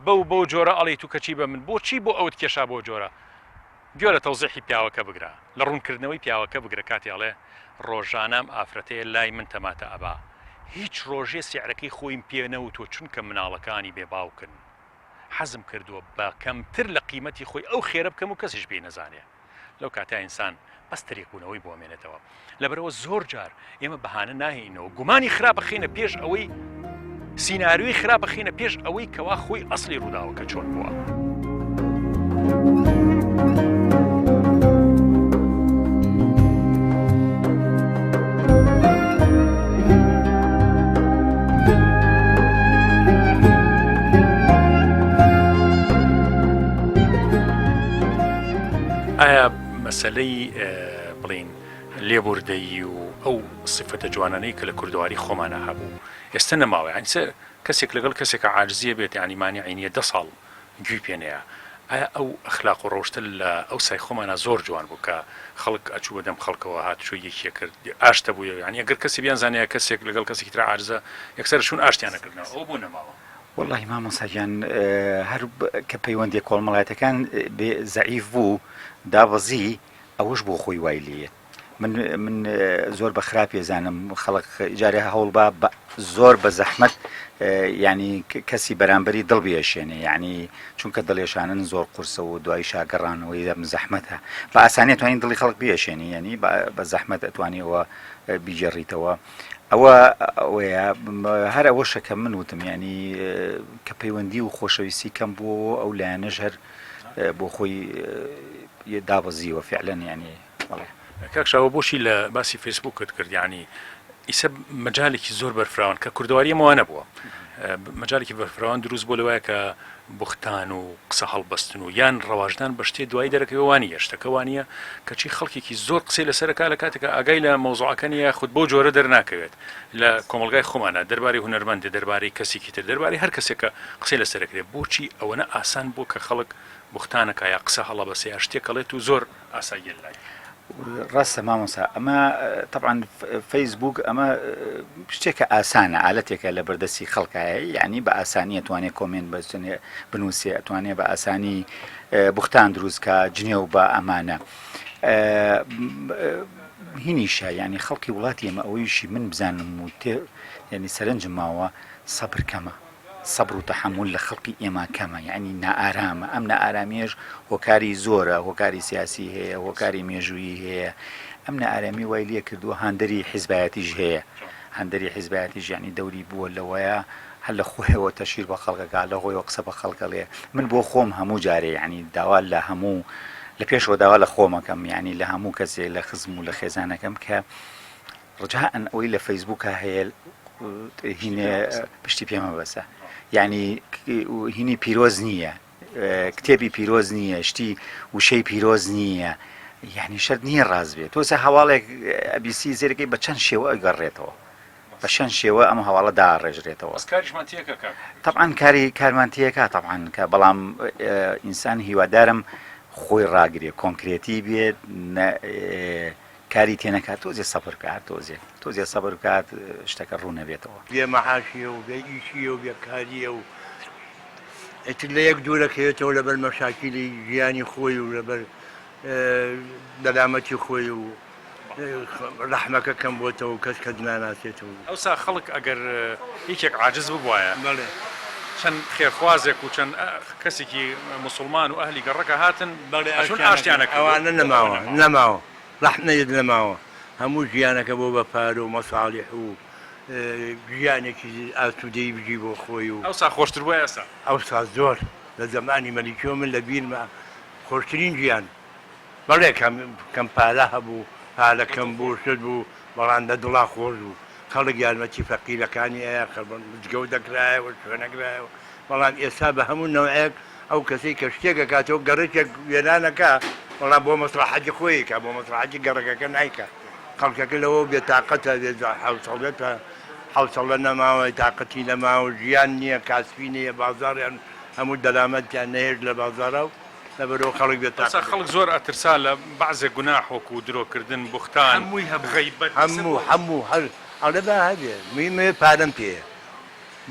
بەو جۆرە ئەڵێیت و کەچی بە من بۆچی بۆ ئەوت کێشا بۆ جۆرە گوێرە تەوزیحی پیاوەکە بگرە لە ڕوونکردنەوەی پیاوەکە بگرە کاتی ئەڵێ ڕۆژانەم ئافرەتەیە لای من تەماتە ئەبا هیچ ڕۆژێ سعرەکەی خۆیم پێ نەوتوە چونکە مناڵەکانی بێباوکن حەزم کردووە بە کەمتر لە قیمەتی خۆی ئەو خێرە بکەم و کەسیش پێی نەزانێ لەو کاتە ئینسان بەس تەریقبوونەوەی بۆ مێنێتەوە لەبەرەوە زۆر جار ئێمە بەهانە ناهێنەوە گومانی خراپ بخینە پێش ئەوەی سیناریۆی خراپ بخینە پێش ئەوەی کەوا خۆی ئەسڵی ڕووداوەکە چۆن بووە ئایا مەسەلەی بڵین لێبوردەیی و ئەو سفەتە جوانانەی کە لە کوردواری خۆمانە هەبوو ئێستا نەماوە ینی کەسێک لەگەڵ کەسێکە عاجزیە بێت ینی مانیعینیە 10 ساڵ گوێی پێنەیە ئایا ئەو ئەخلاق و ڕۆشتە لە ئەو سای خۆمانە زۆر جوان بوو کە خەڵک ئەچوو بەدەم خەڵکەوە هاتچوو یەکیە کرد ئاشتە بووە ینی ئەگەر کەسی بیان زانەیە کەسێک لەگەڵ کەسێکی تر عاجزە یەکسەر شون ئاشتیانەکردنەوە ئەو بوو نەماوە والله مام ساجان هەر کە پەیوەندی کۆڵمەڵایەتەکان زەعیف بوو دابەزی ئەوش بۆ خۆی وای لێت من زۆر بە خراپی زانم خەڵک جارێ هەوڵ بە زۆر بە زەحمەت ینی کەسی بەرامبەری دڵ بێشێنێ ینی چونکە دڵێشانن زۆر قورسە و دوای شاگەڕانەوەی دەم زەحمەتە بە ئاسانیت توانین دڵی خەڵک بێشێنی ینی بە زەحمەت ئەتوانیەوە بیجێڕیتەوە ئەوە ئەوەیە هەر ئەوە شەکە من وتم ینی کە پەیوەندی و خۆشەویستی کەم بوو ئەو لایەنەش هەر بۆ خۆی دابەزیوە فعلەن ینی کاکشاوە بۆشی لە باسی فیسبوکت کرد ینی ئیسە مەجالێکی زۆر بەرفراون کە کوردەواری ئەمەوە نەبووە مەجالێکی بەرفراوان دروست بۆ لەوەیە کە بوختان و قسە هەڵبەستن و یان ڕەواژدان بە شتێ دوای دەرەکەوانیە شتەکەوانیە کەچی خەڵکێکی زۆر قسەی لەسەرەکە لە کاتێکە ئاگای لە مەوزوعەکەنیە خودت بۆ جۆرە دەرناکەوێت لە کۆمەلگای خۆمانە دەربارەی هونەرمەندە دەربارەی کەسێکی تر دەربارەی هەر کەسێکە قسەی لەسەرەکرێت بۆچی ئەوەنە ئاسان بوو کە خەڵک بوختانەکە یا قسە هەڵەبەسە یا شتێکەڵێت و زۆر ئاساییە لای ڕاستە مامۆسا ئەمە طبعا فەیسبوک ئەمە شتێکە ئاسانە ئالەتێکە لە بەردەستی خەڵکایە یعنی بە ئاسانی ئەتوانێت کۆمنت بنووسێ ئەتوانێت بە ئاسانی بوختان دروستکە جنێ و بە ئەمانە هینیشە ینی خەڵکی وڵاتی ئێمە ئەوەیشی من بزانم و ینی سەرنجم ماوە سەبر کەمە سەبر و تەحمل لە خەڵکی ئێمە کەمە یعنی نائارامە ئەم نائارامیێش هۆکاری زۆرە هۆکاری سیاسی هەیە هۆکاری مێژوویی هەیە ئەم نائارامی وای لێ کردووە هاندەری حیزبایەتیش هەیە هەندەری حیزبایەتیش یعنی دەوری بووە لەوەیە هەر لە خۆیەوە تەشیر بە خەڵکەکە لە خۆیەوە قسە بە خەڵکەڵێ من بۆ خۆم هەموو جارێ یعنی داوا لە هەموو لە پێشەوە داوا لە خۆمەکەم یعنی لە هەموو کەسێ لە خزم و لە خێزانەکەم کە ڕجاءن ئەوەی لە فەیسبووکە هەیە هینێ پشتی پێمە بەسە یعنی هینی پیرۆز نییە کتێبی پیرۆز نییە شتی وشەی پیرۆز نییە یعنی شەرت نییە ڕاز بێت تۆسە هەواڵێک ئەبیسی زێرەکەی بە چەند شێوە ئەگەڕێتەوە بە چەند شێوە ئەم هەواڵە داڕێژرێتەوە طبعا کارمانتیەکە طبعا کە بەڵام ئینسان هیوادارم خۆی ڕاگرێ کۆنکرێتی بێت کاری تێنەکات تۆزێ سەبر بکات تۆزێ سەبر بکات شتەکە ڕوو نەبێتەوە بێ مەحاشیە و بێ ئیشیە و بێکاریە و ئیتر لە یەک دوورەکەوێتەوە لەبەر مەشاکیلی ژیانی خۆی و لەبەر دەلامەتی خۆی و ڕەحمەکە کەم بۆتەوە و کەس کە ناناسێتەوە ئەوسا خەڵک ئەگەر هیچێک عاجز ببوایە چەند خێرخوازێک و چەند کەسێکی مسلمان و ئەهلی گەڕەکە هاتن چون ئاشتیانەکە ئەوانە نەماوە ڕەحمەیەک نەماوە هەموو ژیانەکە بۆ بە پارە و مەساڵح و ژیانێکی ئاسوودەی بژی بۆ خۆی و ئەوسا خۆشتر بووە ئێستا ئەوسا زۆر لە زەمانی مەلیکیۆ من لە بیرمە خۆشترین ژیان بەڵێ کەم پالە هەبوو پالەکەم بۆ شت بوو بەڵام لە دڵا خۆش بوو خەڵک یارمەتی فەقیرەکانی ئەیە جگەوت دەکرایەوە شوێنەکرایەوە بەڵام ئێستا بە هەموو نەوەیەک ئەو کەسەی کە شتێکە کاتەوە گەڕێکێک وێنانەکە بەڵام بۆ مەسلحەتی خۆیکە بۆ مەسلحەتی گەڕەکەکە نایکە خەڵکەکە لەوە بێتاقەتە حوسەڵە نەماوە تااقەتی نەماوە ژیان نییە کاسبی نییە بازاڕیان هەموو دەلامەتیان نەهێش لە بازارە و لەبەرەوە خەڵک بێت خەڵک زۆر ئەترسا لە بەعزێک گوناحۆک و درۆکردن بوختان هەمووی غەیبەت هەموو هەر ئەڵێبا هەبێ میمێ پارەم پێ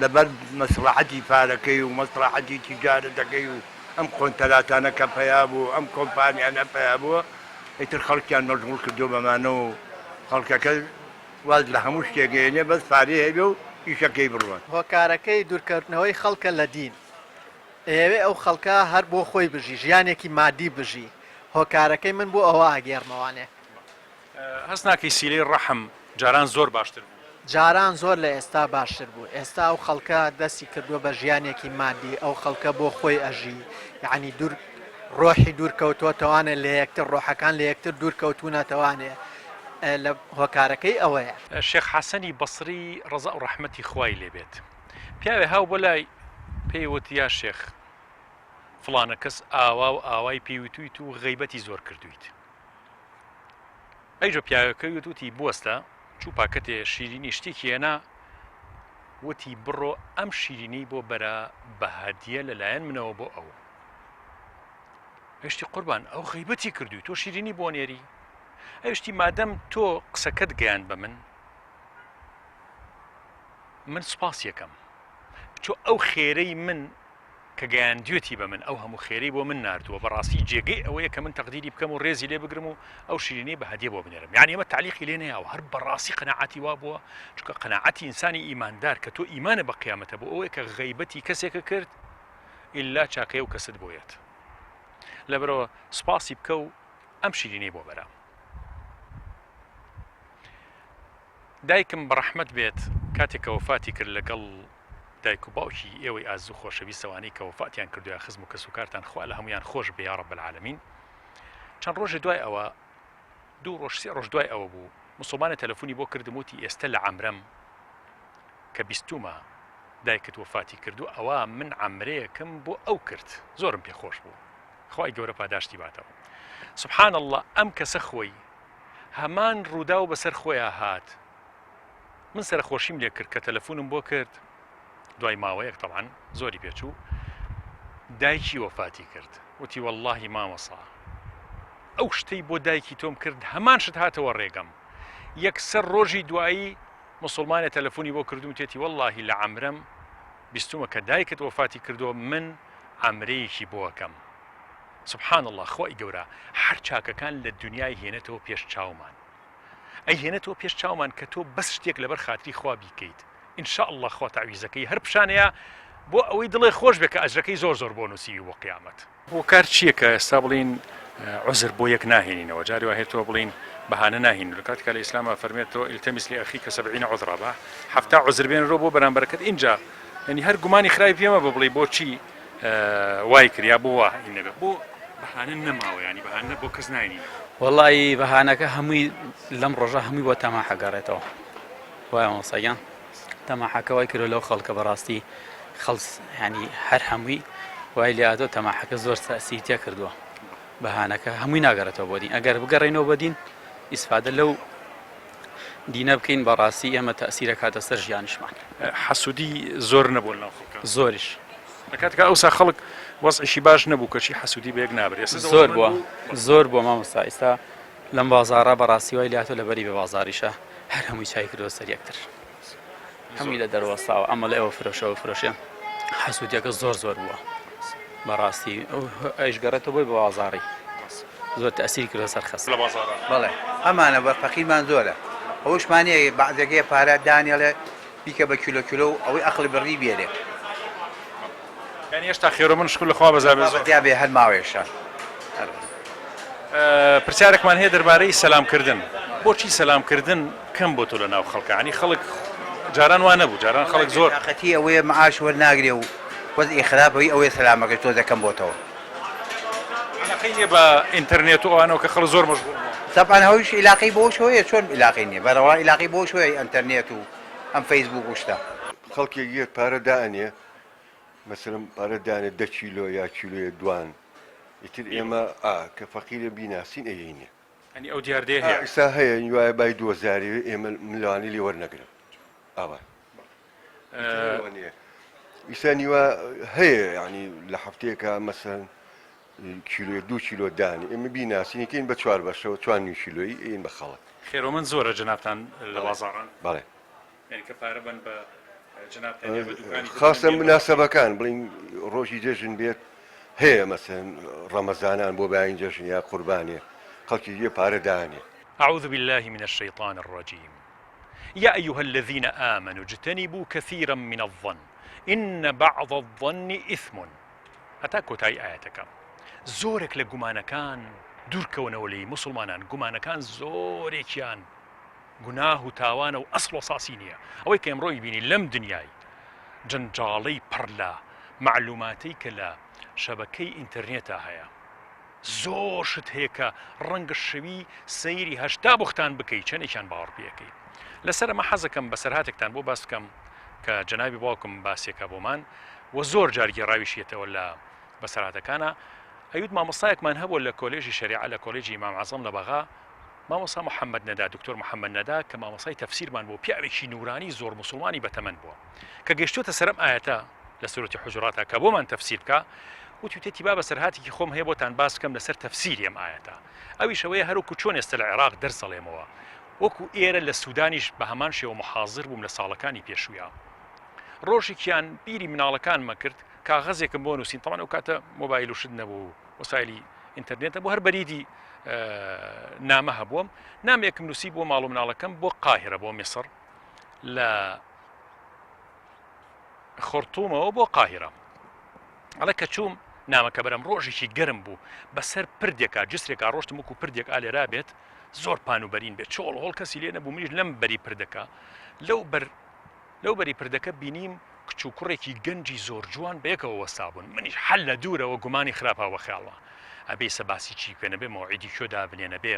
لەبەر مەسلحەتی پارەکەی و مەسلحەتی تیجارەتەکەی و ئەم کۆنتەراتانە کە پیا بوو ئەم کۆمپانیانە پیا بووە ئیتر خەڵکیان مەشغوڵ کردو بەمانە و خەڵکەکە واز لە هەموو شتێگەیەنێ بەس پارەی هەبێ و ئیشەکەی بڕوان هۆکارەکەی دوورکردنەوەی خەڵکە لە دین ئێوێ ئەو خەڵکە هەر بۆ خۆی بژی ژیانێکی مادی بژی هۆکارەکەی من بۆ ئەوە ئاگێڕمەوانێ هەست ناکەی سیلەی ڕەحم جاران زۆر باشتر بوو جاران زۆر لە ئێستا باشتر بوو ئێستا ئەو خەڵکە دەستی کردووە بە ژیانێکی مادی ئەو خەڵکە بۆ خۆی ئەژی یعنی دوور ڕۆحی دوورکەوتوەتەوانێت لە یەکتر ڕۆحەکان لە یەکتر دوورکەوتونەتەوانێ لە هۆکارەکەی ئەوەیە شێخ حەسەنی بەسری ڕەزا و ڕەحمەتی خوای لێبێت پیاوێ هاو بۆ لای پێیوت یا شێخ فڵانە کەس ئاوا و ئاوای پێویتویت و غەیبەتی زۆر کردویت ئەیجۆ پیاوەکەی وتی بوەستە چوو پاکەتێ شیرینی شتێکی هێنا وتی بڕۆ ئەم شیرینی بۆ بەرە بە هەدیە لەلایەن منەوە بۆ ئەو هێشتی قوربان ئەو غەیبەتی کردووی تۆ شیرینی بۆ نێری هێشتی مادەم تۆ قسەکەت گەیان بە من سوپاس یەکەم چۆ ئەو خێرەی من کە گەیاندوێتی بە من ئەو هەموو خێرەی بۆ من نردووە بەڕاستی جێگەی ئەوەیە کە من تەقدیری بکەم و ڕێزی لێ بگرم و ئەو شیرینی بە هەدیە بۆ بنێرم یعنی ئەمە تعلیقی لێ نەیەوە هەر بەڕاستی قەناعەتی وا بووە چونکە قەناعەتی ئینسانی ئیماندار کە تۆ ئیمانە بە قیامەتە بۆ ئەوەیە کە غەیبەتی کەسێکە کرد ئیلا چاکەیە و کەست بۆیەت لەبەرەوە سوپاسی بکە و ئەم شیرینەی بۆ بەرە دایکم بەڕەحمەت بێت کاتێک کە وەفاتی کرد لەگەڵ دایک و باوکی ئێوەی ئازوو خۆشەویستەوانەی کە وەفاتیان کردووە خزم و کەسوکارتان خوا لە هەمویان خۆش بێ یا رب العالمین چەند ڕۆژێ دوای ئەوە دوو ڕۆژ سێ ڕۆژ دوای ئەوە بوو موسڵمانە تەلەفۆنی بۆ کردم وتی ئێستا لە عەمرەم کە بیستومە دایکت وفاتی کردو ئەوە من عەمرەیەکم بۆ ئەو کرد زۆرم پێخۆش بوو خوای گەورە پاداشتی باتەوە سبحان الله ئەم کەسە خۆی هەمان ڕوودا و بەسەر خۆیان هات من سەرخۆشیم لێ کرد کە تەلەفۆنم بۆ کرد دوای ماوەیەک طبعاً زۆری پێچوو دایکی وفاتی کرد وتی واللهی مامەسا ئەو شتەی بۆ دایکی تۆم کرد هەمان شت هاتەوە ڕێگەم یەکسەر ڕۆژی دوایی مسلمانە تەلەفۆنی بۆ کردوم تێتی واللهی لە عەمرەم بیستومە کە دایکت وفاتی کردو من عەمرەیەکی بۆەکەم سبحان الله خۆی گەورە هەر چاکەکان لە دنیای هێنێتەوە پێش چاومان ئەی هێنێتەوە پێش چاومان کە تۆ بەس شتێک لەبەر خاتری خوا بیکەیت ئینشاء الله خوا تعویزەکەی هەر پیشانەیە بۆ ئەوەی دڵێ خۆش بێ کە ئەجرەکەی زۆر زۆر بۆ نووسی بۆ قیامەت بۆ کار چییە کە ئێستا بڵین عزر بۆ یەک ناهێنینەوە جاری وهێتەوە بڵین بەهانە ناهین لە کاتێکە لە ئیسلامە فەرمێتەوە ئیلتەمیس لأخیک 70 عذرا بە 70 عزر بێنەرەوە بۆ بەرامبەرەکەت اینجا یعنی هەر گومانی خراپی پێمە بە بڵێ بۆچی وای کریا بۆ وای نەبێ بۆ بەهانە نەماوە ینی بەهانە بۆ کەس ناهێنینەوە والله بەهانەکە هەمووی لەم ڕۆژە هەمووی بۆ تەماحەگەڕێتەوە وایە مۆسەگیان تەماحەکە وای کردو لەو خەڵکە بەڕاستی خەڵس ینی هەر هەمووی وای لێ هاتۆ تەماحەکە زۆر تەئسیری تێ کردووە بەهانەکە هەمووی ناگەڕێتەوە بۆ دین ئەگەر بگەڕێنەوە بە دین ئیسفادە لەو دینە بکەین بەڕاستی ئێمە تەئسیرە کاتە سەر ژیانشمان حەسوودی زۆر نەبوو لەناو خەڵکە زۆریش لە کاتێکە ئەوسا خەڵک وەزعیشی باش نەبوو کەچی حەسوودی بە یەک نابرێت زۆر بووە زۆر بۆ مامۆستا ئێستا لەم بازاڕە بەڕاستی وای لاتۆ لەبەری بە بازاریشە هەر هەمووی چای کردەوە سەر یەکتر هەمووی لە دەروەستاوە ئەمە لە ئێوە فرۆشەوە فرۆشێ حەسوودیەکە زۆر زۆر بووە بەڕاستی ئەیش گەڕێتەوە بۆی بە بازاڕی زۆر تەئسیری کردە سەر خەس لە بازاڕە بەڵێ ئەمانە بە فەقیرمان زۆرە ئەوشمانەیە بەعزەکەی پارە دانیێڵێ بیکە بە کیلۆ کیلۆ و ئەوەی ئەقڵ بڕی بێرێ یعنی هێشتا خێرە من شکل لەخوا بەزابێ زۆر بێ هەر ماوەیەشە پرسیارێکمان هەیە دەربارەی سەلامکردن بۆچی سەلامکردن کەم بۆ تۆ لە ناو خەڵکە ینی خەڵک جاران وا نەبوو جاران خەڵک زۆر قەتی ئەوەیە مەعاش وەرناگرێ و وەزعی خراپەوەی ئەوەیە سەلامەکەی تۆ دەکەم بۆتەوە علاقەی نییە بە ئینتەرنێت و ئەوانەوە کە خەڵک زۆر مەشغوڵ طبعاً هەویش علاقەی بۆ شوەیە چۆن علاقەی نییە بەڕەوا علاقەی بۆ شوەیە ئینتەرنێت و ئەم فەیسبوک و شتە خەڵکێک یەک پارە دانێ مەسەلەن پارە دانێ 10 کیلۆ یا کیلۆیە دوان ئیتر ئێمە کە فەقیرە بیناسین ئەیینێ ئەنی ئەو دیاردێ هەیە ئێستا هەیە وایە بای 2000 ئێمە ملوانی لێ وەرنەگرن ئاوا ئیسا نیوە هەیە ینی لە هەفتەیەکە مەسەن کیلۆ 2 کیلۆ دانی ئێمە بیناسینەکەین بە 4 بەشەوە 4 کیلۆیی ئین بە خەڵک خێرۆ من زۆرە جنابتان لە بازاڕان بەڵێ کە پارە بن بە جنابتان بە دوکانی خاصە مناسبەکان بڵین ڕۆژی جێژن بێت هەیە مەسەن ڕەمەزانان بۆ باین جێژن یا قوربانێ خەڵکی یە پارە دانێ أعوذ بالله من الشيطان الرجيم يا أيها الذين آمنوا اجتنبوا كثيرا من الظن إن بعض الظن إثم هەتا کۆتایی ئاەتەکە زۆرێک لە گومانەکان دوورکەونەوە لێی مسلمانان گومانەکان زۆرێکیان گوناه و تاوانە و ئەسڵ و ساسی نییە ئەوەی کە ئەمڕۆی بینی لەم دنیای جەنجاڵەی پڕ لە معلوماتەی کە لە شەبەکەی ئینتەرنێتە هەیە زۆر شت هەیە کە ڕەنگە شەوی سەیری هەشتا بوختان بکەیت چەندێکیان باوەڕ پێەکەیت لەسەر ئەمە حەزەکەم بەسەرهاتێکتان بۆ باس بکەم کە جەنابی باوکم باسێکە بۆمان و زۆر جارگی ڕاویشێتەوە لە بەسەرهاتەکانە ئەیود مامۆستایەکمان هەبوو لە کۆلێژی شەریعە لە کۆلێجی ئیمام عەزەم لە بەغا مامۆستا محەممەد نەدا دکتۆر محەممەد نەدا کە مامۆسای تەفسیرمان بۆ پیاوێکی نورانی زۆر مسلمانی بەتەمەند بووە کە گەیشتوتە سەرم ئاەتە لە سورەتی حوجراتە کە بۆمان تەفسیر بکە وتوتێتی با بەسەرهاتێکی خۆم هەیە بۆتان باس بکەم لەسەر تەفسیری ئەم ئاەتە ئەویشەوەیە هەروکو چۆن ئێستا لە عێراق دەرسەڵێمەوە وەکو ئێرە لە سوودانیش بە هەمان شێوە محاضر بووم لە ساڵەکانی پێشوویە ڕۆژێکیان بیری مناڵەکانمە کرد کاغەزێکم بۆ نووسین تەمان ئەو کاتە مۆبایل و شت نەبوو وسایلی ئینتەرنێتە بۆ هەر بەریدی نامە هەبووم نامێکم نووسی بۆ ماڵ و مناڵەکەم بۆ قاهرە بۆ میسر لە خورتومەوە بۆ قاهرە ئەڵێ کە چووم نامەکە بەرەم ڕۆژێکی گەرم بوو بەسەر پردێکا جسرێکا ڕۆشتم وەکو پردێک ئالێرا بێت زۆر پانوبەرین بێت چۆڵ هۆڵ کەسی لێ نەبوو منیش لەم بەری پردەکە لەو بەری پردەکە بینیم کچ و کوڕێکی گەنجی زۆر جوان بەیەکەوە وەستابوون منیش حەل لە دوورەوە گومانی خراپەوە خیاڵە ئەبێ سەباسی چی پێ نەبێ مەوعیدی شۆدا بنێنە بێ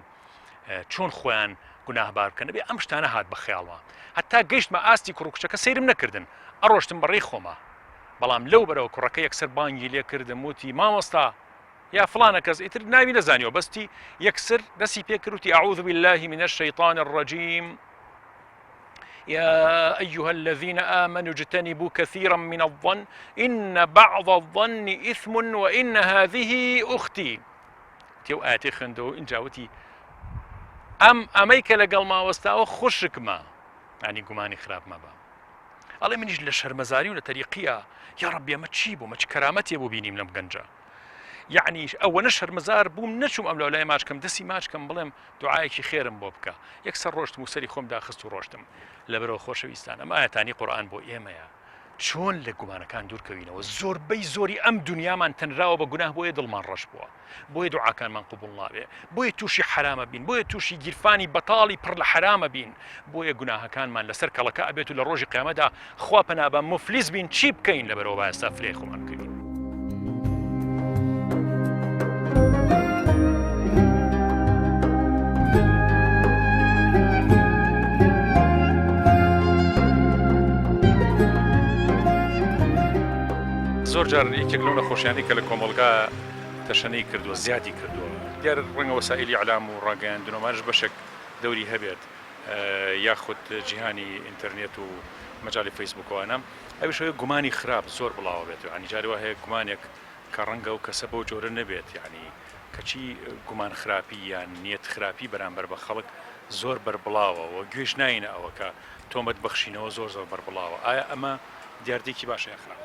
چۆن خۆیان گوناهبار بکەنە بێ ئەم شتانە هات بە خیاڵەوە هەتا گەیشتمە ئاستی کوڕکچەکە سەیرم نەکردن ئەڕۆشتم بەڕێی خۆمە بەڵام لەو بەرەوە کوڕەکە یەکسەر بانگی لێ کردم وتی مامۆستا یا فلانە کەس ئیتر ناوی نەزانیەوە بەستی یەکسەر دەستی پێ کردوتی أعوذ بالله من الشيطان الرجيم يا أيها الذين آمنوا اجتنبوا كثيرا من الظن إن بعض الظن إثم وإن هذه أختي تيو آتي خندو إن جاوتي أميك لقل ما وستاو خشك ما يعني قماني خراب ما با الله منيش لشرمزاري ولا طريقية يا ربي ما تشيبو ما كرامتي أبو بيني من قنجة يعني ئەوە نەشەر مزار بووم نەچوم ئەم لەولای ماچکەم دەستی ماچکەم بڵێم دوعایەکی خێرم بۆ بکە یەکسەر ڕۆشتم و سەری خۆم داخست و ڕۆشتم لەبەرەوە خۆشەویستان ئەم ئاەتانی قورئان بۆ ئێمەیە چۆن لە گومانەکان دوورکەوینەوە زۆربەی زۆری ئەم دنیامان تەنراوە بە گوناه بۆیە دڵمان ڕەش بووە بۆیە دوعاکانمان قبول نابێ بۆیە تووشی حرامە بین بۆیە تووشی گیرفانی بەتاڵی پڕ لە حرامە بین بۆیە گوناهەکانمان لەسەر کەڵەکە ئەبێت و لە ڕۆژی قیامەتدا خوا پەنابە مفلیس بین چی بکەین لەبەرەوە با ئێستا فرێ خۆمان بکەین زۆر جار یەکێک لەو نەخۆشیانی کە لە کۆمەڵگا تەشەنەی کردووە زیادی کردووە دیار ڕەنگە وەسائلی ئیعلام و ڕاگەیاندنەوەمانش بەشێک دەوری هەبێت یاخود جیهانی ئینتەرنێت و مەجای فەیسبووکەوانە ئەویشەوەی گومانی خراپ زۆر بڵاوە بێت ینی جارێ وا هەیە گومانێک کە ڕەنگە و کەسە بەو جۆرە نەبێت یعنی کەچی گومان خراپی یان نیەت خراپی بەرامبەر بە خەڵک زۆر بربڵاوەوە گوێژ ناینە ئەوە کە تۆمەت بەخشینەوە زۆر زۆر بربڵاوە ئایا ئەمە دیاردێکی باشە خراپ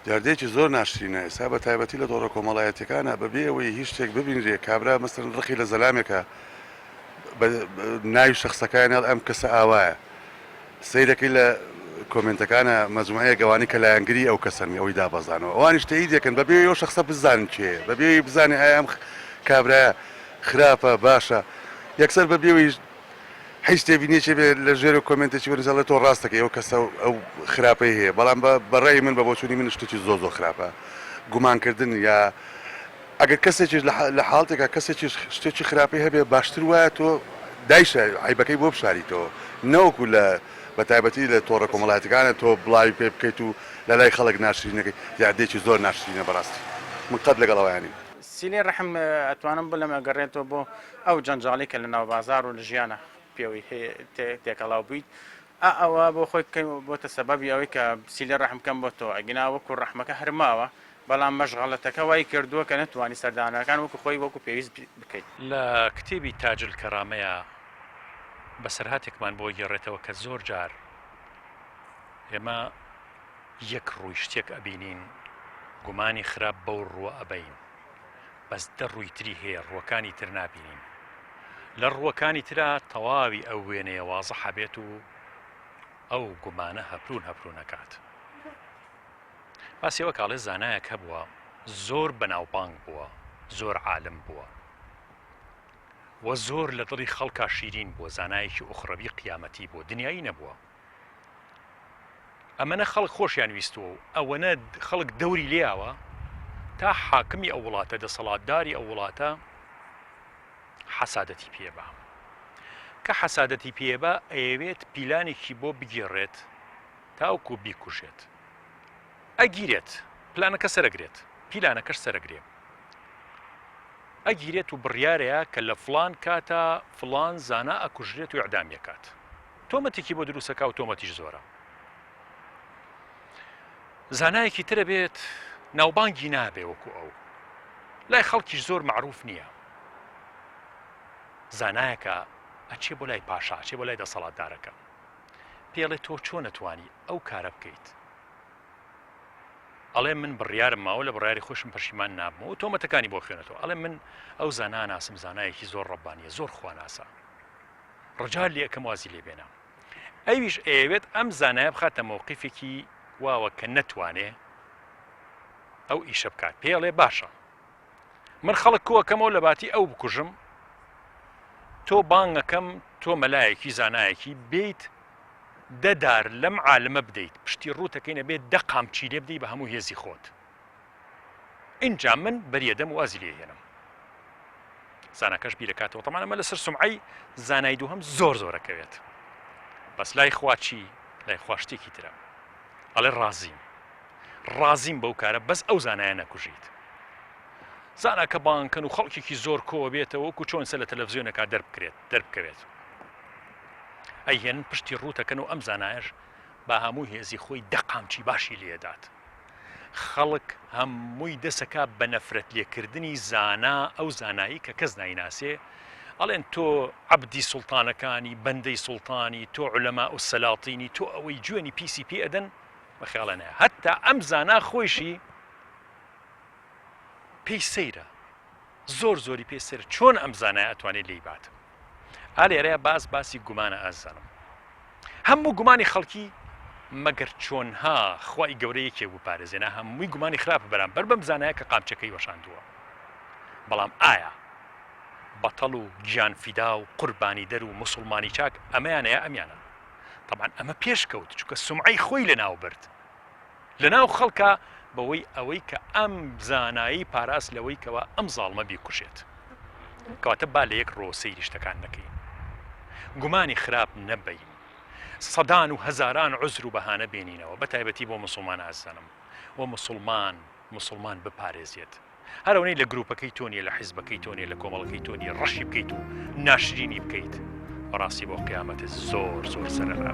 دیاردێکی زۆر ناشرینە ئێستا بە تایبەتی لە دۆڕە کۆمەڵایەتەکانە بەبێ ئەوەی هیچ شتێک ببینرێ کابرا مەسەرن ڕقی لە زەلامێکە ناوی شخصەکانیڵ ئەم کەسە ئاوایە سەیرەکەی لە کۆمنتەکانە مەجموعەیە گەوانی کە لایەنگری ئەو کەسەمی ئەوەی دابەزانەوە ئەوانی شتەی دەکەن بەبێ ئەو شخصە بزانن چێ بەبێ بزانێ ئایا ئەم کابرایە خراپە باشە یەکسەر بەبێەوەی هیچ تێبینێکی بێ لە ژێر و کۆمنتێکی وەرزەڵێت تۆ ڕاستەکە ئەو کەسە ئەو خراپەی هەیە بەڵام بەڕێی من بە بۆچوونی من شتێکی زۆر زۆر خراپە گومانکردن یا ئەگەر کەسێکیش لە حاڵتێکە کەسێکی شتێکی خراپی هەبێ باشتر وایە تۆ دایشە عیبەکەی بۆ بشاریتەوە نەوەکو لە بە تایبەتی لە تۆڕە کۆمەڵایەتەکانە تۆ بڵاوی پێ بکەیت و لە لای خەڵک ناشرینەکەی یادێکی زۆر ناشرینە بەڕاستی من قەت لەگەڵەوەیانی سیلێ ڕەحم ئەتوانم بڵێم ئەگەڕێتەوە بۆ ئەو جەنجاڵی کە لە ناو بازار و لە ژیانە پێوەی تێکەڵاو بوویت ئەوە بۆ خۆی بۆتە سەبەبی ئەوەی کە سیلێ ڕەحم بکەم بۆ تۆ ئەگینا وەکو ڕەحمەکە هەرماوە بەڵام مەشغەڵەتەکە وای کردووە کە نەتوانی سەردانەکان وەکو خۆی وەکو پێویست بکەیت لە کتێبی تاج الکەرامەیە بەسەرهاتێکمان بۆ گێڕێتەوە کە زۆر جار ئێمە یەک ڕووی شتێک ئەبینین گومانی خراپ بەو ڕووە ئەبین بەس دە ڕووی تری هەیە ڕووەکانی تر نابینین لە ڕووەکانی ترا تەواوی ئەو وێنەیە وازەح بێت و ئەو گومانە هەپرون نەکات باسیەوە کاڵێ زانایەک هەبووە زۆر بەناوبانگ بووە زۆر عالم بووە و زۆر لە دڵی خەڵکا شیرین بووە زانایەکی ئوخڕەوی قیامەتی بووە دنیایی نەبووە ئەمەنە خەڵک خۆشیان ویستووە و ئەوەنە خەڵک دەوری لێیاوە تا حاکمی ئەو وڵاتە دەسەڵاتداری ئەو وڵاتە حەسادەتی پێبە کە حەسادەتی پێبە ئەیەوێت پیلانێکی بۆ بگێڕێت تاوکو بیکوژێت ئەگیرێت پلانەکە سەرەگرێت پیلانەکەش سەرەگرێ ئەگیرێت و بڕیارەیە کە لە فڵان کاتە فڵان زانا ئەکوژرێت و ئەعدامیەکات تۆمەتێکی بۆ دروستەکە و تۆمەتیش زۆرە زانایەکی ترە بێت ناوبانگی نابێ وەکو ئەو لای خەڵکیش زۆر معروف نییە زانایەکە ئەچێ بۆ لای پاشا ئەچێ بۆ لای دەسەڵاتدارەکە پێڵێ تۆ چۆن نەتوانی ئەو کارە بکەیت ئەڵێ من بڕیارم ماوە لە بڕیاری خۆشم پەشیمان نابمەوە و تۆمەتەکانی بۆ خوێنێتەوە ئەڵێ من ئەو زانا ناسم زانایەکی زۆر ڕەبانیە زۆر خواناسە ڕجال لێ ئەەکەم وازی لێ بێنە ئەویش ئەوێت ئەم زانایە بخاتە مەوقیفێکی واوە کە نەتوانێ ئەو ئیشە بکات پێڵێ باشە من خەڵک کۆکەمەوە لە باتی ئەو بکوژم تۆ بانگەکەم تۆ مەلایەکی زانایەکی بیت دەدار لەم عالمە بدەیت پشتی ڕووتەکەینە بێت دە قامچی لێ بدەی بە هەموو هێزی خۆت اینجا من بەریەدەم وازی لێ هێنم زانەکەش بیرەکاتەوە تەمانەمە لەسەر سومعی زانای دووهەم زۆر زۆرەکەوێت بەس لای خوا چی لای خوا شتێکی ترە ئەڵێ ڕازیم بەو کارە بەس ئەو زانایە نەکوژیت زانە کە بانکن و خەڵکێکی زۆر کۆ بێتەوە وەکو چۆن سە لە تەلەڤزیۆنەکە دەربکەوێت ئەیهێن پشتی ڕوتەکەن و ئەم زانایەش با هەموو هێزی خۆی دەقامچی باشی لێدات خەڵک هەمووی دەسەکە بە نەفرەت لێکردنی زانا ئەو زانایی کە کەس نایناسێ ئەڵێن تۆ عەبدی سوڵتانەکانی بەندەی سوڵتانی تۆ عولەما و سەلاطینی تۆ ئەوەی جوێنی PCP ئەدەن بەخیاڵە نایە هەتا ئەم زانا خۆیشی پێی سەیرە زۆری پێ سەر چۆن ئەم زانایە ئەتوانێت لێی بات ئالێرەیە باسی گومانە ئازانم هەموو گومانی خەڵکی مەگەر چۆنها خوای گەورەیەکێ بوو پارێزێنە هەمووی گومانی خراپە بەرامبەر بەم زانایە کە قامچەکەی وەشاندووە بەڵام ئایا بەتەڵ و گیانفیدا و قوربانی دەر و موسڵمانی چاک ئەمەیانەیە ئەمیانە طبعا ئەمە پێشکەوت چونکە سومعەی خۆی لەناو برد لەناو خەڵکە بەوەی ئەوەی کە ئەم زانایی پاراست لەوەی کەوە ئەم زاڵمە بیکوشێت کەواتە با لە یەک ڕۆ سەیری شتەکان نەکەین گومانی خراپ نەبەین سەدان و هەزاران عوزر و بەهانە بێنینەوە بە تایبەتی بۆ موسڵمان ئازانم و مسلمان بپارێزێت هەرەوەی لە گروپەکەی تۆنیە لە حیزبەکەی تۆنیە لە کۆمەڵەکەی تۆنیە ڕەشی بکەیت و ناشرینی بکەیت بەڕاستی بۆ قیامەتە زۆر سەرەڕا